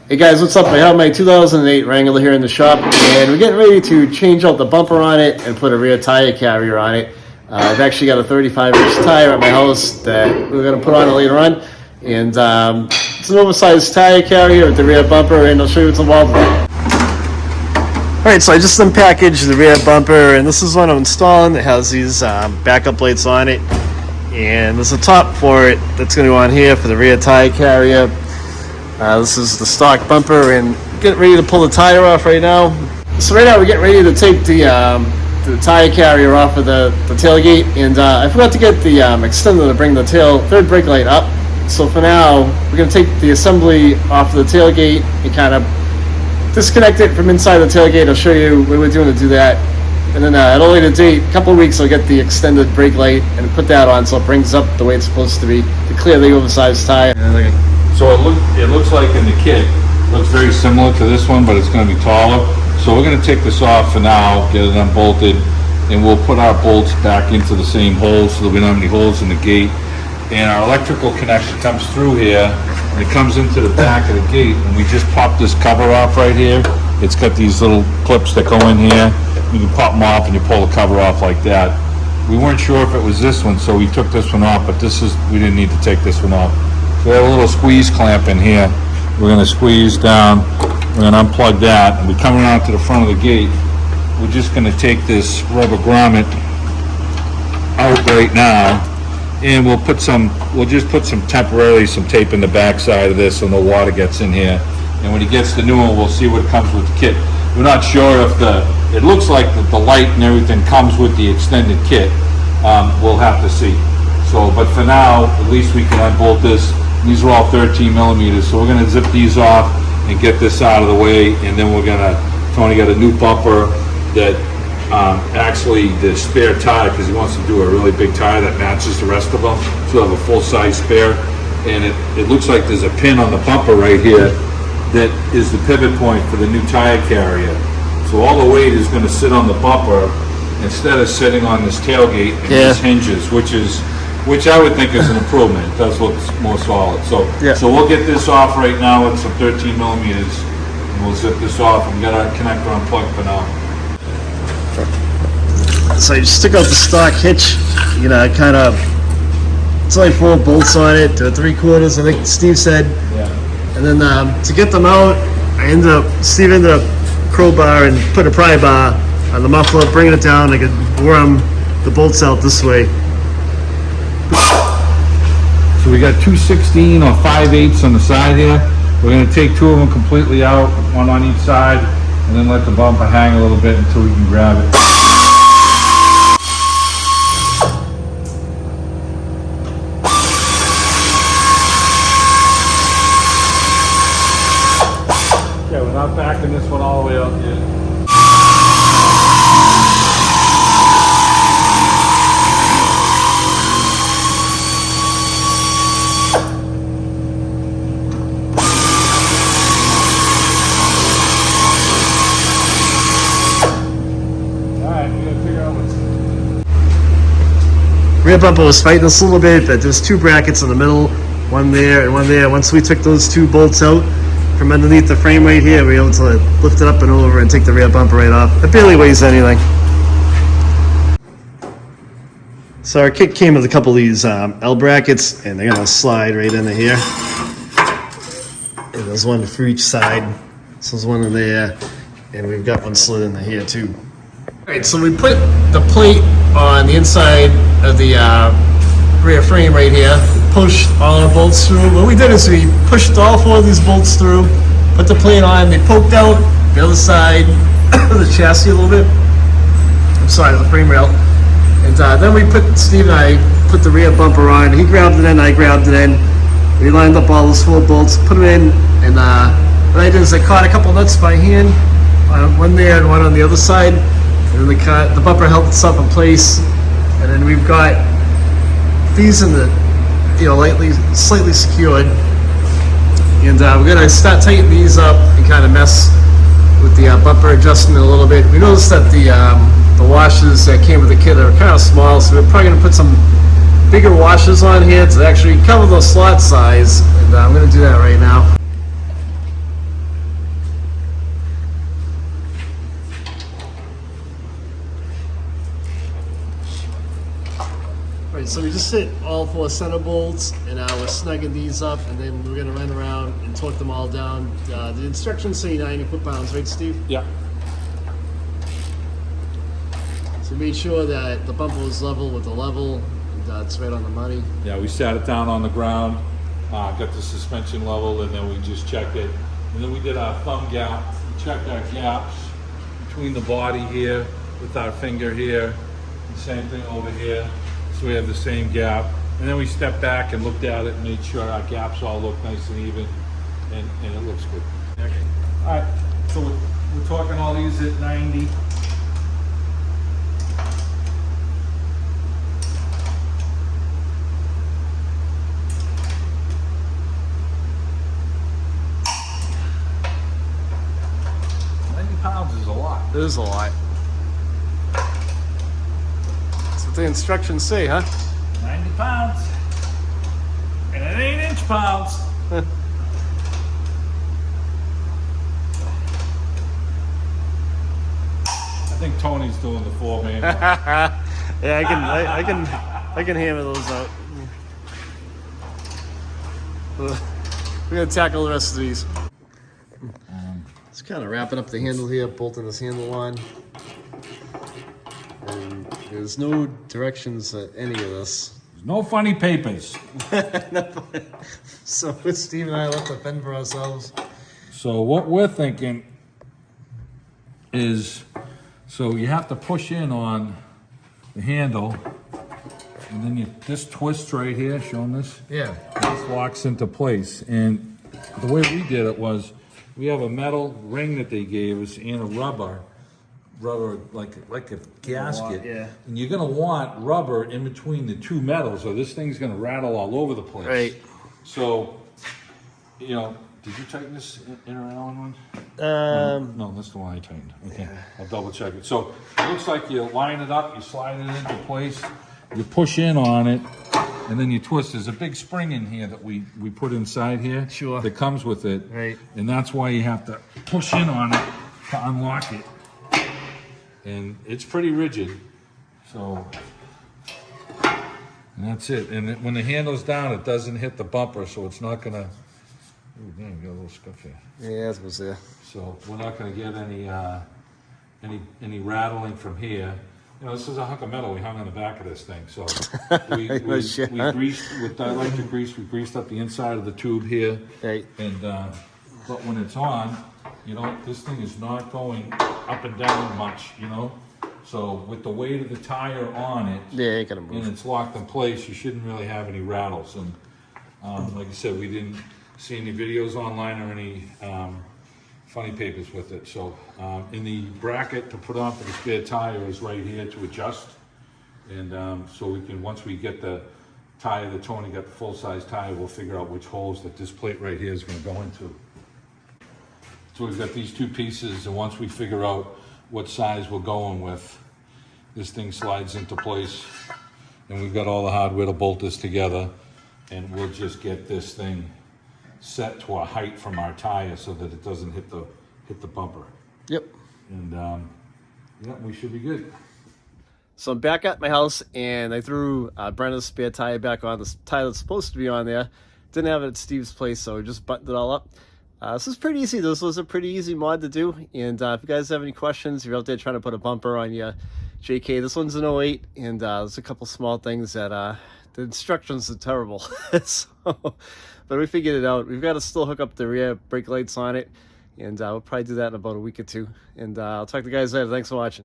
Hey guys, what's up? I have my 2008 Wrangler here in the shop, and we're getting ready to change out the bumper on it and put a rear tire carrier on it. I've actually got a 35-inch tire at my house that we're going to put on it later on, and it's an oversized tire carrier with the rear bumper, and I'll show you what's involved with it. Alright, so I just unpackaged the rear bumper, and this is what I'm installing. It has these backup lights on it, and there's a top for it that's going to go on here for the rear tire carrier. This is the stock bumper, and getting ready to pull the tire off right now. So right now we're getting ready to take the tire carrier off of the tailgate, and I forgot to get the extender to bring the third brake light up. So for now, we're going to take the assembly off of the tailgate and kind of disconnect it from inside the tailgate. I'll show you what we're doing to do that. And then at a later date, a couple of weeks, I'll get the extended brake light and put that on so it brings up the way it's supposed to be to clear the oversized tire. So it looks like in the kit, looks very similar to this one, but it's going to be taller. So we're going to take this off for now, get it unbolted, and we'll put our bolts back into the same holes so that we don't have any holes in the gate. And our electrical connection comes through here, and it comes into the back of the gate, and we just pop this cover off right here. It's got these little clips that go in here. You can pop them off and you pull the cover off like that. We weren't sure if it was this one, so we took this one off, but we didn't need to take this one off. We have a little squeeze clamp in here. We're going to squeeze down. We're going to unplug that. And we're coming around to the front of the gate. We're just going to take this rubber grommet out right now, and we'll just put some tape in the back side of this so no water gets in here. And when he gets the new one, we'll see what comes with the kit. We're not sure if it looks like that the light and everything comes with the extended kit. We'll have to see. So, but for now, at least we can unbolt this. These are all 13 millimeters, so we're going to zip these off and get this out of the way, and then Tony got a new bumper that actually the spare tire, because he wants to do a really big tire that matches the rest of them, so we'll have a full-size spare, and it looks like there's a pin on the bumper right here that is the pivot point for the new tire carrier. So all the weight is going to sit on the bumper instead of sitting on this tailgate and these hinges, which I would think is an improvement. It does look more solid. So we'll get this off right now with some 13 millimeters, and we'll zip this off and get our connector unplugged for now. So you just stick out the stock hitch, it's only 4 bolts on it, 3/4, I think Steve said. Yeah. And then to get them out, Steve ended up crowbar and put a pry bar on the muffler, bringing it down. I could worm the bolts out this way. So we got 2 16 or 5/8 on the side here. We're going to take 2 of them completely out, one on each side, and then let the bumper hang a little bit until we can grab it. Yeah, we're not backing this one all the way out yet. Rear bumper was fighting us a little bit, but there's 2 brackets in the middle, one there and one there. Once we took those 2 bolts out from underneath the frame right here, we were able to lift it up and over and take the rear bumper right off. It barely weighs anything. So our kit came with a couple of these L brackets, and they're gonna slide right into here. And there's one for each side. So there's one in there, and we've got one slid into here too. Alright, so we put the plate on the inside of the rear frame right here, pushed all our bolts through. What we did is we pushed all 4 of these bolts through, put the plate on, they poked out the other side of the chassis a little bit. I'm sorry, the frame rail. And then Steve and I put the rear bumper on. He grabbed it in, I grabbed it in. We lined up all those 4 bolts, put them in, and what I did is I caught a couple nuts by hand, one there and one on the other side. And then the bumper held itself in place, and then we've got these in the, slightly secured. And we're gonna start tightening these up and kind of mess with the bumper adjustment a little bit. We noticed that the washers that came with the kit are kind of small, so we're probably gonna put some bigger washers on here to actually cover the slot size, and I'm gonna do that right now. Alright, so we just hit all 4 center bolts, and we're snugging these up, and then we're going to run around and torque them all down. The instructions say 90 foot-pounds, right, Steve? Yeah. So made sure that the bumper was level with the level, and it's right on the money. Yeah, we sat it down on the ground, got the suspension level, and then we just checked it. And then we did our thumb gap. We checked our gaps between the body here with our finger here. The same thing over here. So we have the same gap. And then we stepped back and looked at it and made sure our gaps all look nice and even, and it looks good. Okay. All right, so we're talking all these at 90. Pounds is a lot. It is a lot. That's what the instructions say, huh? 90 pounds. And it ain't inch pounds. I think Tony's doing the 4-man. Yeah, I can hammer those out. We're gonna tackle the rest of these. Just kind of wrapping up the handle here, bolting this handle on. And there's no directions at any of this. There's no funny papers. So Steve and I left the pen for ourselves. So what we're thinking is, so you have to push in on the handle, and then this twists right here, show them this? Yeah. This locks into place. And the way we did it was, we have a metal ring that they gave us and a rubber like a gasket. Yeah. And you're gonna want rubber in between the two metals, or this thing's gonna rattle all over the place. Right. So, you know, did you tighten this inner Allen one? No, that's the one I tightened. Okay, yeah. I'll double check it. So it looks like you line it up, you slide it into place, you push in on it, and then you twist. There's a big spring in here that we put inside here. Sure. That comes with it. Right. And that's why you have to push in on it to unlock it. And it's pretty rigid. So, and that's it. And when the handle's down, it doesn't hit the bumper, so it's not gonna, ooh, damn, got a little scuff here. Yeah, that was there. So we're not gonna get any rattling from here. You know, this is a hunk of metal we hung on the back of this thing. So we greased, with dielectric grease, we greased up the inside of the tube here. Right. And, but when it's on, you know, this thing is not going up and down much, you know? So with the weight of the tire on it, yeah, it ain't gonna move. and it's locked in place, you shouldn't really have any rattles. And like I said, we didn't see any videos online or any funny papers with it. So in the bracket to put on for the spare tire is right here to adjust. And so we can, once we get the tire that Tony got, the full-size tire, we'll figure out which holes that this plate right here is gonna go into. So we've got these two pieces, and once we figure out what size we're going with, this thing slides into place, and we've got all the hardware to bolt this together, and we'll just get this thing set to a height from our tire so that it doesn't hit the bumper. Yep. And yeah, we should be good. So I'm back at my house, and I threw Brenna's spare tire back on, the tire that's supposed to be on there. Didn't have it at Steve's place, so we just buttoned it all up. This is pretty easy. This was a pretty easy mod to do. And if you guys have any questions, if you're out there trying to put a bumper on your JK, this one's an 08, and there's a couple small things that the instructions are terrible. So, but we figured it out. We've got to still hook up the rear brake lights on it, and we'll probably do that in about a week or two. And I'll talk to you guys later. Thanks for watching.